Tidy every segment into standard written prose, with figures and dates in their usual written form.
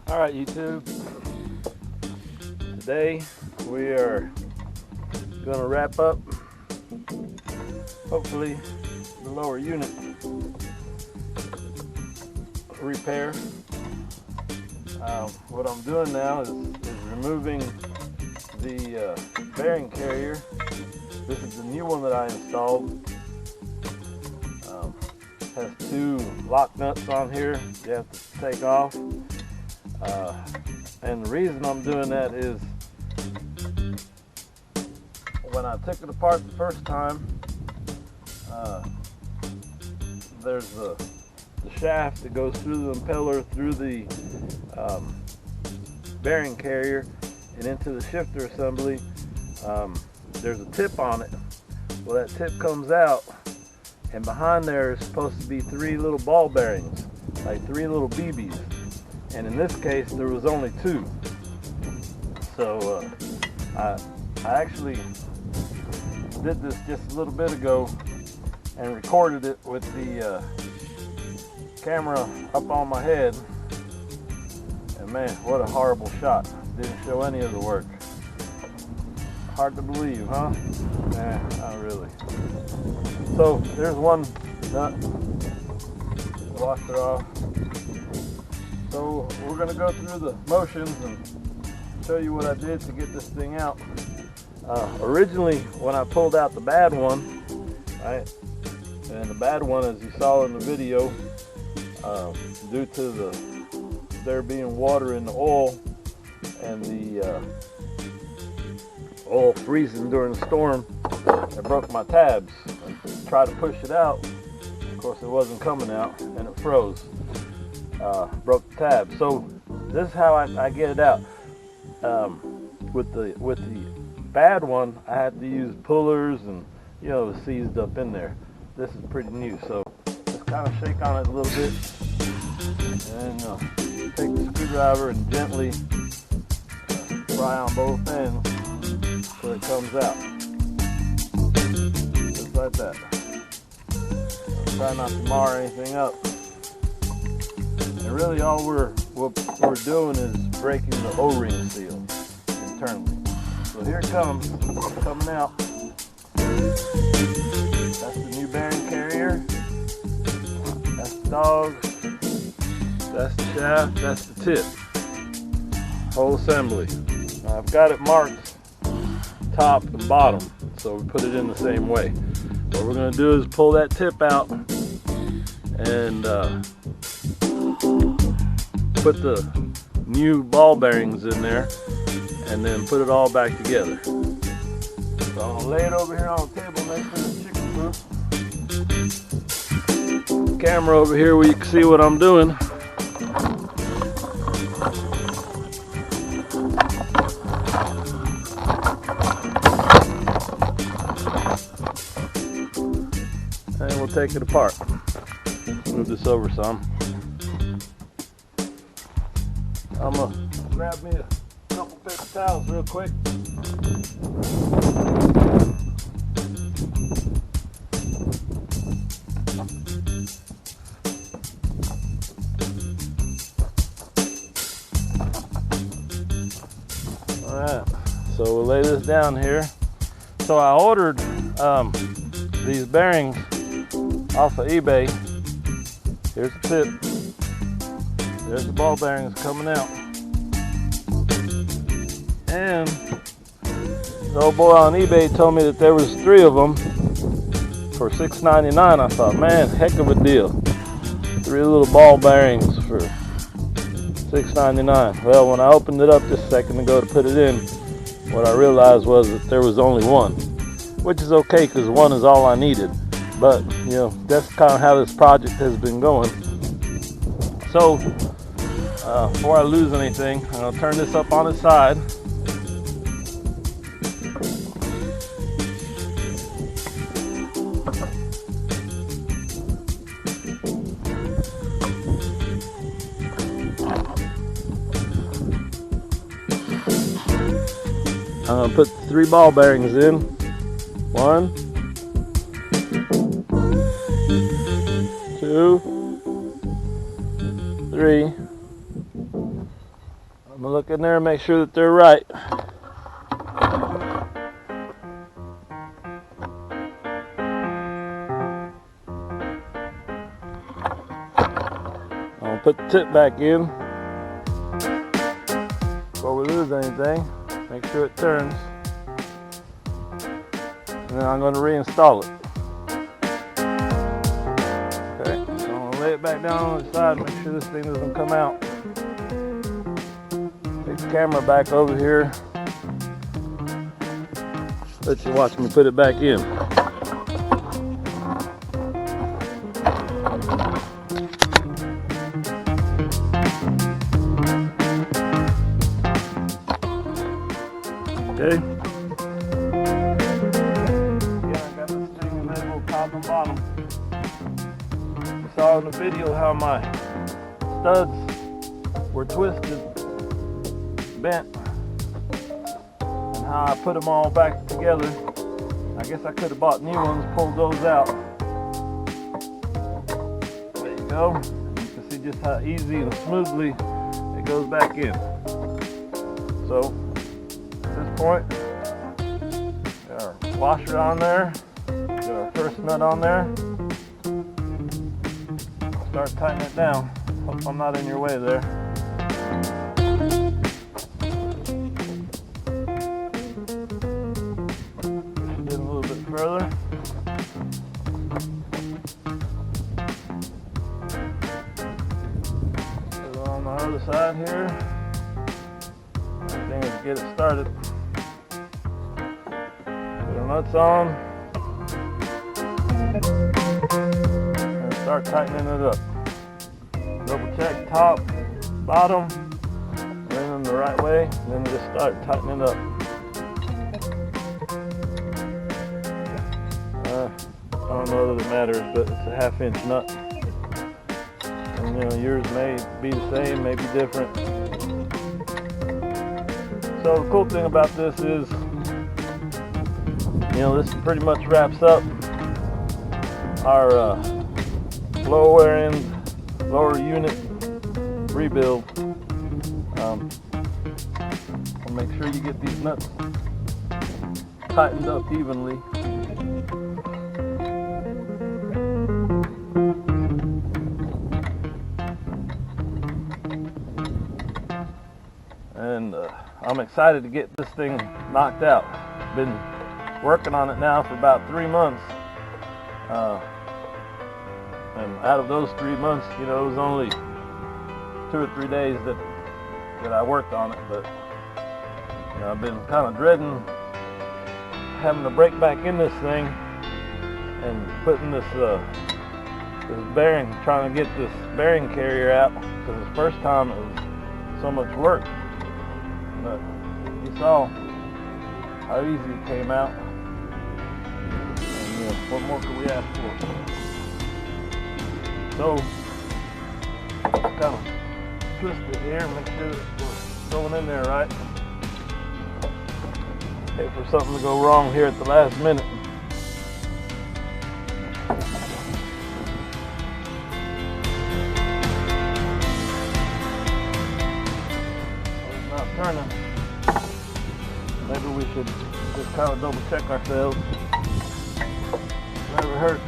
Alright YouTube, today we are going to wrap up hopefully the lower unit repair. What I'm doing now is removing the bearing carrier. This is the new one that I installed. Has two lock nuts on here you have to take off. And the reason I'm doing that is when I took it apart the first time, there's the shaft that goes through the impeller, through the bearing carrier and into the shifter assembly. There's a tip on it. Well, that tip comes out, and behind there is supposed to be three little ball bearings, like three little BBs. And in this case, there was only two. So I actually did this just a little bit ago and recorded it with the camera up on my head. And man, what a horrible shot. Didn't show any of the work. Hard to believe, huh? Nah, not really. So there's one nut. Wash it off. So we're going to go through the motions and show you what I did to get this thing out. Originally, when I pulled out the bad one, right, and the bad one, as you saw in the video, due to there being water in the oil and the oil freezing during the storm, I broke my tabs. I tried to push it out. Of course, it wasn't coming out, and it froze. Broke the tab. So this is how I get it out. With the bad one, I had to use pullers and it was seized up in there. This is pretty new, so just kind of shake on it a little bit and take the screwdriver and gently pry on both ends so it comes out, just like that. Try not to mar anything up. And really all we're doing is breaking the O-ring seal internally. So here it comes, it's coming out. That's the new bearing carrier. That's the dog. That's the shaft. That's the tip. Whole assembly. Now I've got it marked top and bottom, so we put it in the same way. What we're going to do is pull that tip out and put the new ball bearings in there and then put it all back together. So I'm going to lay it over here on the table next to the chicken coop. Camera over here where you can see what I'm doing. And we'll take it apart. Move this over some. I'm gonna grab me a couple paper towels real quick. Alright, so we'll lay this down here. So I ordered these bearings off of eBay. Here's the tip. There's the ball bearings coming out. And the old boy on eBay told me that there was 3 of them for $6.99. I thought, man, heck of a deal. 3 little ball bearings for $6.99. Well, when I opened it up just a second ago to put it in, what I realized was that there was only 1, which is okay because 1 is all I needed. But, that's kind of how this project has been going. So, before I lose anything, I'm going to turn this up on its side. I'm going to put the 3 ball bearings in. 1, 2, 3. I'm gonna look in there and make sure that they're right. I'm gonna put the tip back in before we lose anything. Make sure it turns. And then I'm gonna reinstall it. Okay, so I'm gonna lay it back down on the side, make sure this thing doesn't come out. Take the camera back over here. Let you watch me put it back in. Okay. Again, I got this thing in that little top and bottom. You saw in the video how my studs were twisted, bent, and how I put them all back together. I guess I could have bought new ones, pulled those out. There you go. You can see just how easy and smoothly it goes back in. So at this point, got our washer on there, got our first nut on there. Start tightening it down. Hope I'm not in your way there. Push it in a little bit further. Put it on the other side here. Main thing is get it started. Put our nuts on. And start tightening it up. Double check top, bottom, bring them the right way, and then just start tightening up. I don't know that it matters, but it's a 1/2 inch nut. And you know, yours may be the same, may be different. So the cool thing about this is, you know, this pretty much wraps up our lower unit rebuild. I'll make sure you get these nuts tightened up evenly. And I'm excited to get this thing knocked out. Been working on it now for about 3 months. And out of those 3 months, you know, it was only 2 or 3 days that I worked on it, but you know, I've been kind of dreading having to break back in this thing and putting this bearing, trying to get this bearing carrier out, because the first time it was so much work. But you saw how easy it came out, and you know, what more could we ask for? So, just kind of twist it here and make sure that we're going in there right. Hate for something to go wrong here at the last minute. It's not turning. Maybe we should just kind of double check ourselves. Never hurts.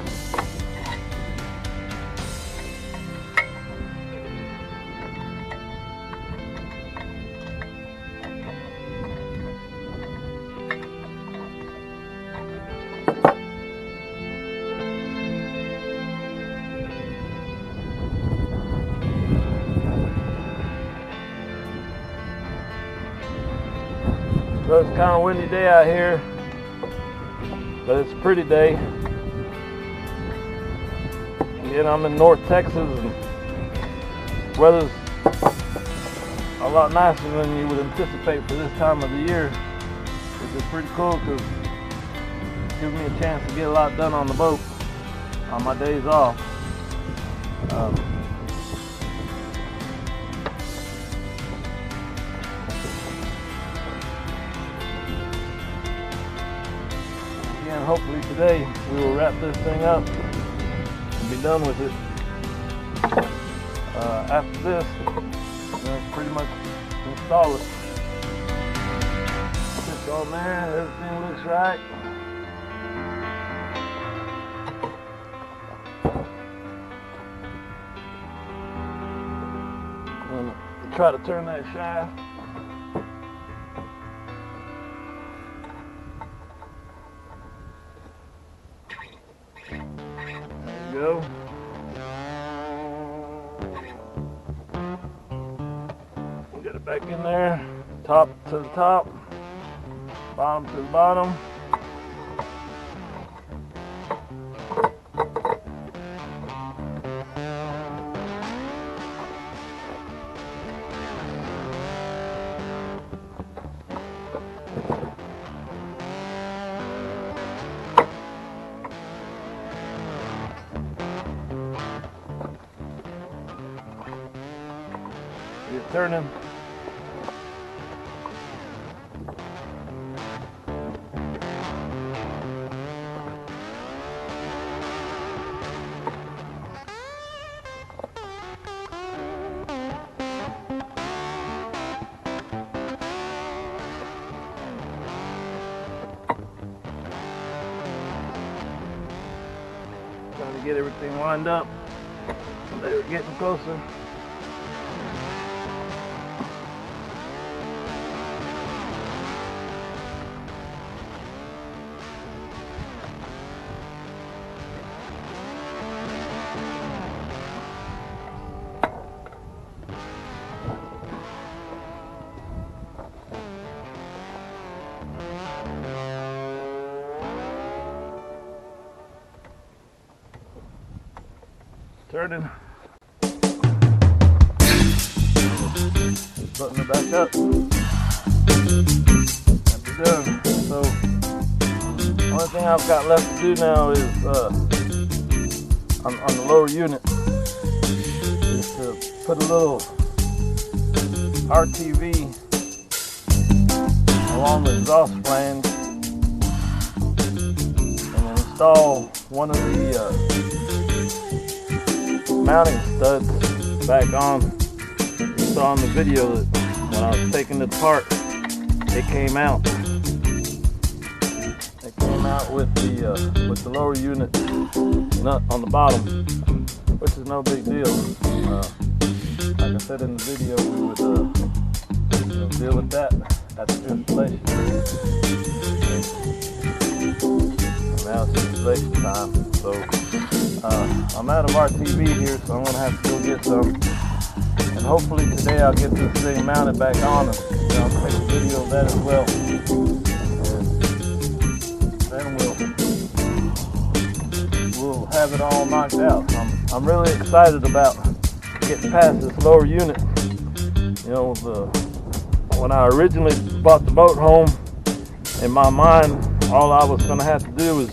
So it's kind of a windy day out here, but it's a pretty day. Again, I'm in North Texas, and weather's a lot nicer than you would anticipate for this time of the year, which is pretty cool because it gives me a chance to get a lot done on the boat on my days off. And hopefully today we will wrap this thing up and be done with it. After this, it's pretty much install it. It's on there, everything looks right. I'm gonna try to turn that shaft. There you go. Get it back in there, top to the top, bottom to the bottom. Get it turning. Trying to get everything lined up. They're getting closer. Turning. Just button it back up. That'll be done. So, the only thing I've got left to do now is on the lower unit is to put a little RTV along the exhaust flange and then install one of the mounting studs back on. You saw in the video that when I was taking it apart, it came out. It came out with the lower unit nut on the bottom, which is no big deal. Like I said in the video, we would deal with that at the installation. And now it's installation time. So I'm out of RTV here, so I'm going to have to go get some. And hopefully today I'll get this thing mounted back on, and I'll take a video of that as well. And then we'll have it all knocked out. I'm really excited about getting past this lower unit. You know, when I originally bought the boat home, in my mind, all I was going to have to do was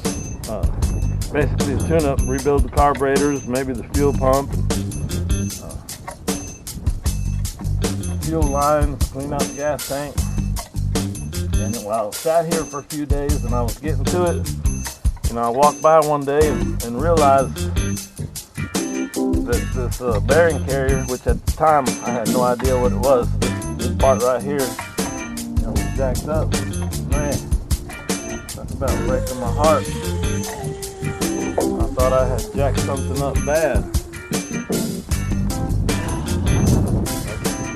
basically a tune-up, rebuild the carburetors, maybe the fuel pump, fuel lines, clean out the gas tank. And while I was sat here for a few days and I was getting to it, you know, I walked by one day and realized that this bearing carrier, which at the time I had no idea what it was, this part right here, you know, was jacked up. Man, that's about breaking my heart. I thought I had jacked something up bad.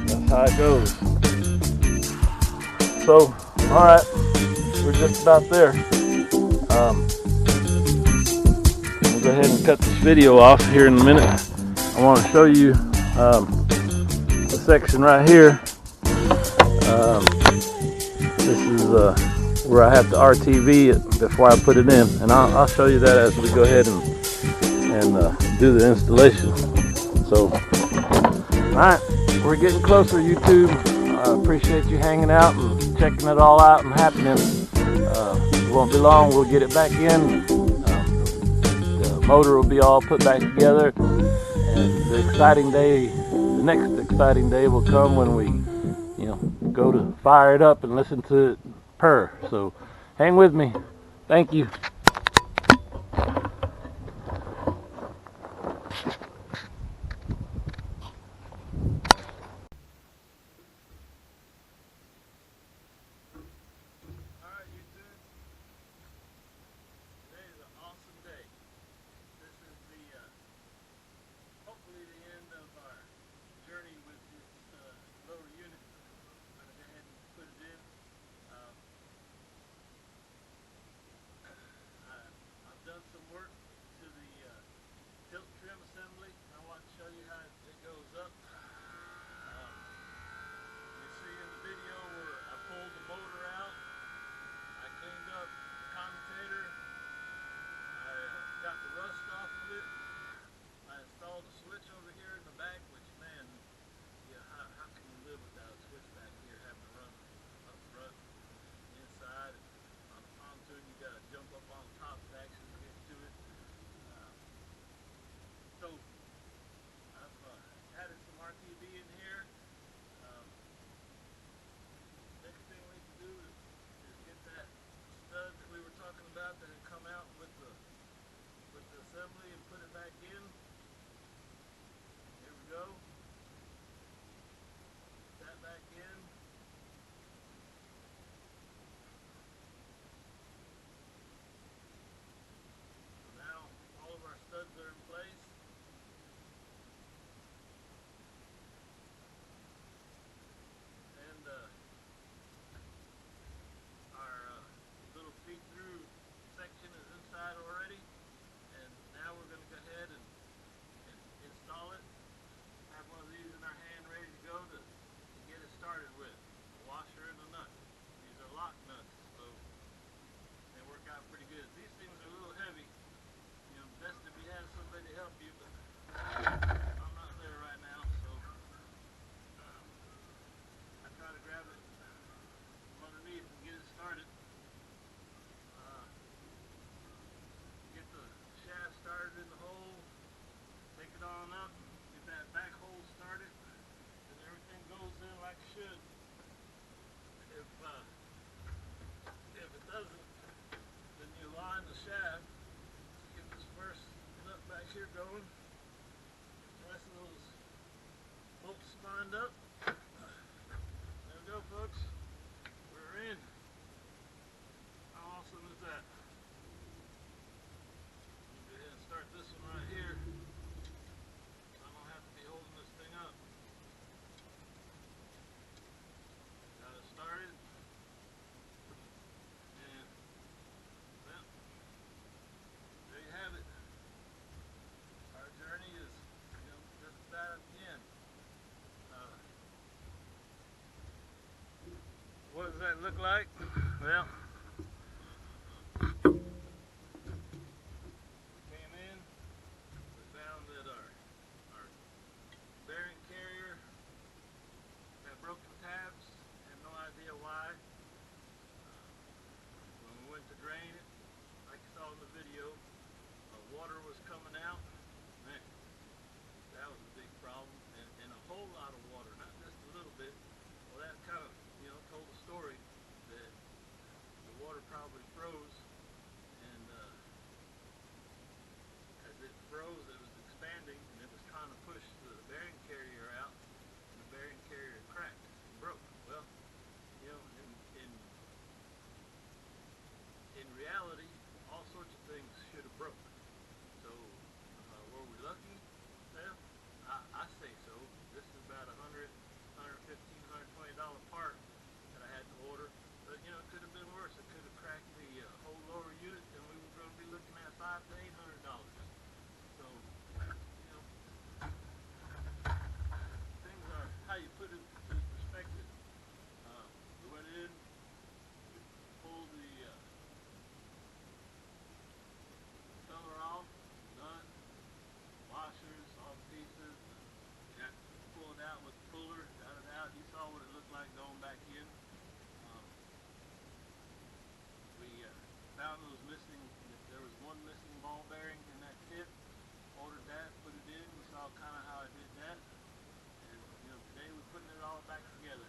That's how it goes. So, alright, we're just about there. We'll go ahead and cut this video off here in a minute. I want to show you the section right here. This is where I have to RTV it before I put it in, and I'll show you that as we go ahead and do the installation. So, alright, we're getting closer, YouTube. I appreciate you hanging out and checking it all out and happening. It won't be long, we'll get it back in. The motor will be all put back together, and the next exciting day will come when we, you know, go to fire it up and listen to it purr. So hang with me. Thank you. that look like? Well, came in, we found that our bearing carrier had broken tabs. Had no idea why. When we went to drain it, like you saw in the video, water was coming out. Man, that was a big problem, and a whole lot of water, not just a little bit. Well, that kind of, told the story that the water probably froze, and as it froze, it was expanding, and it was trying to push the bearing carrier out, and the bearing carrier cracked and broke. Well, in reality, all sorts of things should have broke. So, were we lucky? Well, I say so. This is about $100, $115, $120 part that I had to order. But, it could have been worse. It could have cracked the whole lower unit, and we were going to be looking at $500 to $800. So, things are how you put it into perspective. We went in, we pulled the color off, nut, washers, all the pieces. Got pulled out with the puller, got it out. You saw what it looked like going back in. We found those missing, there was one missing ball bearing in that tip. Ordered that, put it in. We saw kind of how I did that. And today we're putting it all back together.